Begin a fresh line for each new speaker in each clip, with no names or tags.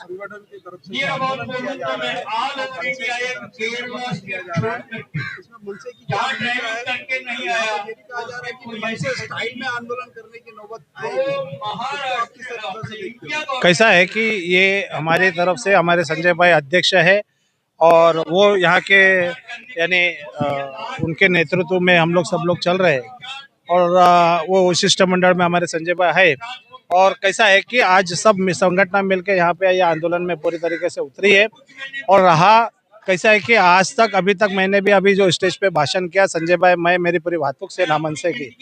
संगठन की तरफ से जो आंदोलन किया जा रहा है और मनसे की तरफ से समर्थन किया जा रहा है, इसमें मनसे की क्या भूमिका है? यहाँ पर ये भी कहा जा रहा है कि मनसे स्टाइल में आंदोलन करने की नौबत आएगी, तो आप किस तरह से देखते हो?
कैसा है कि ये हमारी तरफ से हमारे संजय भाई अध्यक्ष है और वो यहाँ के यानी उनके नेतृत्व में हम लोग सब लोग चल रहे हैं और वो शिष्टमंडल में हमारे संजय भाई है। और कैसा है कि आज सब संगठन मिलकर यहाँ पे ये आंदोलन में पूरी तरीके से उतरी है। और रहा कैसा है कि आज तक अभी तक मैंने भी अभी जो स्टेज पे भाषण किया संजय भाई मैं मेरी पूरी भातुक से नामन से की,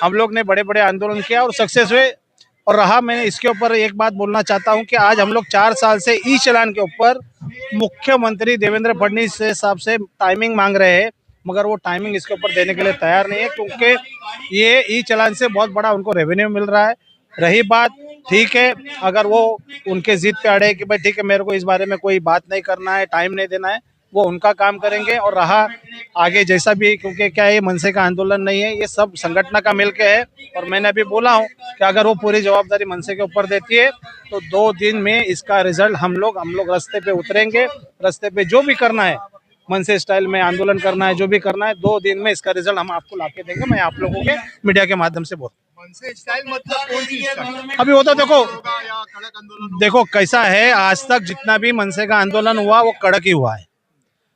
हम लोग ने बड़े बड़े आंदोलन किया और सक्सेस हुए। और रहा मैंने इसके ऊपर एक बात बोलना चाहता हूं कि आज हम लोग 4 साल से ई चालान के ऊपर मुख्यमंत्री देवेंद्र फडणवीस से साहब से टाइमिंग मांग रहे हैं, मगर वो टाइमिंग इसके ऊपर देने के लिए तैयार नहीं है, क्योंकि ये ई चालान से बहुत बड़ा उनको रेवेन्यू मिल रहा है। रही बात, ठीक है, अगर वो उनके जिद पे अड़े कि भाई ठीक है मेरे को इस बारे में कोई बात नहीं करना है, टाइम नहीं देना है, वो उनका काम करेंगे। और रहा आगे जैसा भी, क्योंकि क्या ये मनसे का आंदोलन नहीं है, ये सब संगठन का मिलके है। और मैंने अभी बोला हूँ कि अगर वो पूरी जवाबदारी मनसे के ऊपर देती है तो 2 दिन में इसका रिजल्ट हम लोग रास्ते पे उतरेंगे। रास्ते पे जो भी करना है, मनसे स्टाइल में आंदोलन करना है, जो भी करना है, 2 दिन में इसका रिजल्ट हम आपको लाके देंगे। मैं आप लोगों के मीडिया के माध्यम से बोल,
मनसे स्टाइल मतलब कौन सी स्टाइल?
अभी वो तो देखो
या कड़क आंदोलन?
देखो कैसा है, आज तक जितना भी मनसे का आंदोलन हुआ वो कड़क ही हुआ है,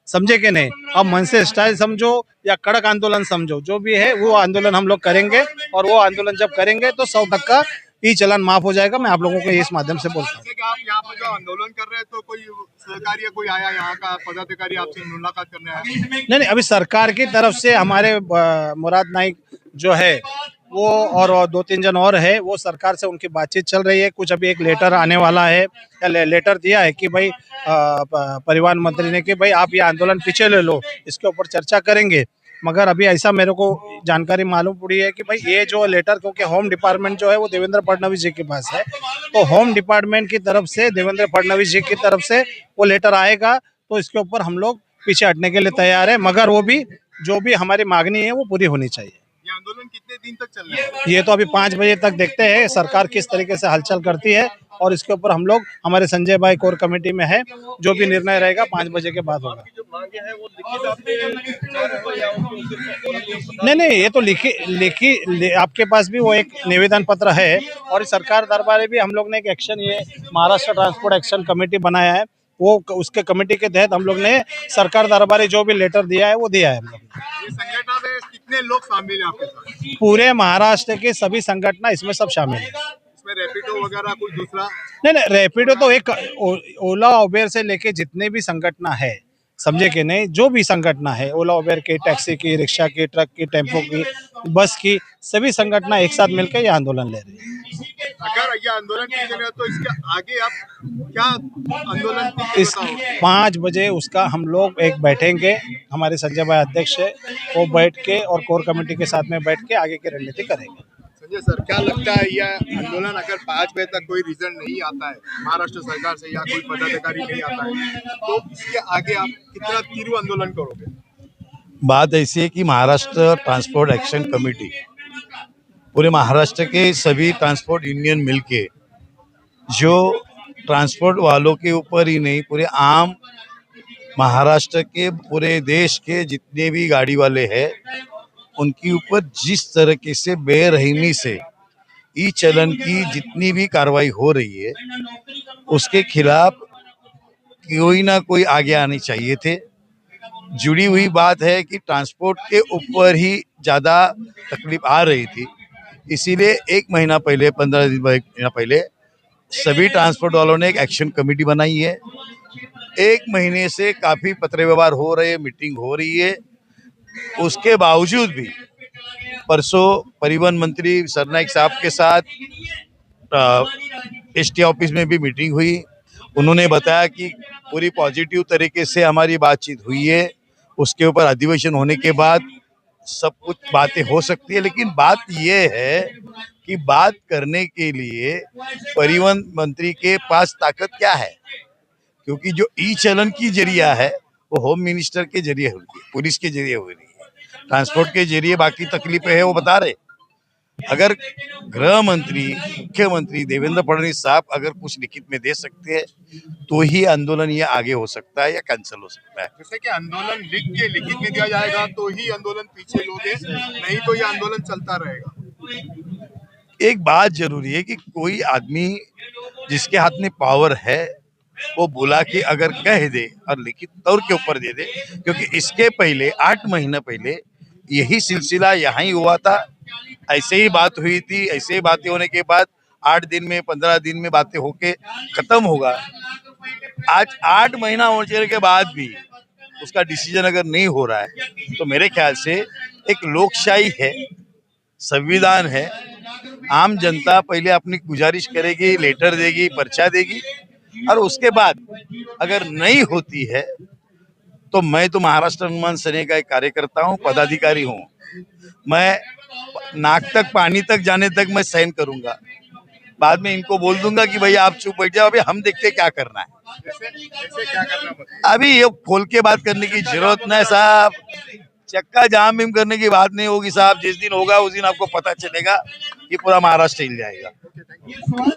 समझे कि नहीं। अब मनसे स्टाइल समझो या कड़क आंदोलन समझो, जो भी है वो आंदोलन हम लोग करेंगे। और वो आंदोलन जब करेंगे तो 100% ई चालान माफ हो जाएगा। मैं आप लोगों को इस माध्यम से बोलता हूँ।
जैसे कि आप यहाँ पर जो आंदोलन कर रहे हैं तो कोई सहकारी या कोई आया यहाँ का पदाधिकारी आपसे मुलाकात करने आया?
नहीं, अभी सरकार की तरफ से हमारे मुराद नाइक जो है वो और 2-3 जन और है, वो सरकार से उनकी बातचीत चल रही है। कुछ अभी एक लेटर आने वाला है, या लेटर दिया है कि भाई परिवहन मंत्री ने कि भाई आप ये आंदोलन पीछे ले लो, इसके ऊपर चर्चा करेंगे। मगर अभी ऐसा मेरे को जानकारी मालूम पड़ी है कि भाई ये जो लेटर, क्योंकि होम डिपार्टमेंट जो है वो देवेंद्र फडणवीस जी के पास है, तो होम डिपार्टमेंट की तरफ से देवेंद्र फडणवीस जी की तरफ से वो लेटर आएगा तो इसके ऊपर हम लोग पीछे हटने के लिए तैयार है। मगर वो भी जो भी हमारी मांगनी है वो पूरी होनी चाहिए।
ये आंदोलन कितने दिन तक चल रहा है?
ये तो अभी 5 बजे तक देखते हैं सरकार किस तरीके से हलचल करती है, और इसके ऊपर हम लोग हमारे संजय भाई कोर कमेटी में है, जो भी निर्णय रहेगा 5 बजे के बाद होगा।
जो मांगे हैं वो लिखित आपने
नहीं, ये तो लिखी आपके पास भी वो एक निवेदन पत्र है। और सरकार दरबार भी हम लोग ने एक एक्शन, ये महाराष्ट्र ट्रांसपोर्ट एक्शन कमेटी बनाया है, वो उसके कमेटी के तहत हम लोग ने सरकार दरबारी जो भी लेटर दिया है वो दिया है हम लोग ने।
ये संगठन में कितने लोग शामिल हैं आपके साथ?
पूरे महाराष्ट्र के सभी संगठन इसमें सब शामिल है।
इसमें रैपिडो वगैरह कुछ दूसरा?
नहीं, रैपिडो तो एक ओला उबेर से लेके जितने भी संगठन है, समझे कि नहीं, जो भी संगठन है, ओला उबेर की, टैक्सी की, रिक्शा की, ट्रक की, टेम्पो की, बस की, सभी संगठन एक साथ मिलकर ये आंदोलन ले रहे हैं।
अगर ये आंदोलन किया जाए तो इसके आगे आप क्या आंदोलन
इस 5 बजे उसका हम लोग एक बैठेंगे, हमारे संजय भाई अध्यक्ष है, वो बैठ के और कोर कमेटी के साथ में बैठ के आगे की रणनीति करेंगे।
संजय सर, क्या लगता है यह आंदोलन अगर 5 बजे तक कोई रिजल्ट नहीं आता है महाराष्ट्र सरकार से या कोई पदाधिकारी नहीं आता है, तो इसके आगे आप कितना तीव्र आंदोलन करोगे?
बात ऐसी है कि महाराष्ट्र ट्रांसपोर्ट एक्शन कमेटी, पूरे महाराष्ट्र के सभी ट्रांसपोर्ट यूनियन मिलके, जो ट्रांसपोर्ट वालों के ऊपर ही नहीं पूरे आम महाराष्ट्र के पूरे देश के जितने भी गाड़ी वाले हैं उनके ऊपर जिस तरीके से बेरहमी से ई चलन की जितनी भी कार्रवाई हो रही है उसके खिलाफ कोई ना कोई आगे आने चाहिए थे। जुड़ी हुई बात है कि ट्रांसपोर्ट के ऊपर ही ज़्यादा तकलीफ आ रही थी, इसीलिए 1 महीना पहले 15 दिन पहले सभी ट्रांसपोर्ट वालों ने एक एक्शन कमेटी बनाई है। 1 महीने से काफ़ी पत्र व्यवहार हो रहे हैं, मीटिंग हो रही है। उसके बावजूद भी परसों परिवहन मंत्री सरनाइक साहब के साथ एसटी ऑफिस में भी मीटिंग हुई। उन्होंने बताया कि पूरी पॉजिटिव तरीके से हमारी बातचीत हुई है, उसके ऊपर अधिवेशन होने के बाद सब कुछ बातें हो सकती है। लेकिन बात यह है कि बात करने के लिए परिवहन मंत्री के पास ताकत क्या है, क्योंकि जो ई चलन की जरिया है वो होम मिनिस्टर के जरिए हो रही है, पुलिस के जरिए हो रही है, ट्रांसपोर्ट के जरिए बाकी तकलीफें है वो बता रहे। अगर गृह मंत्री मुख्यमंत्री देवेंद्र फडणवीस साहब अगर कुछ लिखित में दे सकते हैं तो ही आंदोलन ये आगे हो सकता है या कैंसिल हो सकता है।
जैसे कि आंदोलन लिख के लिखित में दिया जाएगा तो ही आंदोलन पीछे लोगे, नहीं तो ये आंदोलन चलता रहेगा।
एक बात जरूरी है कि कोई आदमी जिसके हाथ में पावर है वो बुला के अगर कह दे और लिखित तौर के ऊपर दे दे, क्योंकि इसके पहले 8 महीने पहले यही सिलसिला यहाँ ही हुआ था, ऐसे ही बात हुई थी। ऐसे ही बातें होने के बाद 8 दिन में 15 दिन में बातें होके खत्म होगा। आज 8 महीना होने के बाद भी उसका डिसीजन अगर नहीं हो रहा है तो मेरे ख्याल से एक लोकशाही है, संविधान है, आम जनता पहले अपनी गुजारिश करेगी, लेटर देगी, पर्चा देगी और उसके बाद अगर नहीं होती है तो मैं तो महाराष्ट्र अनुमान सेना का एक कार्यकर्ता हूँ, पदाधिकारी हूँ, मैं नाक तक पानी तक जाने तक मैं सहन करूंगा। बाद में इनको बोल दूंगा कि भैया आप चुप बैठ जाओ, अभी हम देखते क्या करना है।
जैसे क्या करना पड़ेगा?
अभी ये खोल के बात करने की जरूरत नहीं साहब, चक्का जाम बिम करने की बात नहीं होगी साहब। जिस दिन होगा उस दिन आपको पता चलेगा कि पूरा महाराष्ट्र हिल जाएगा।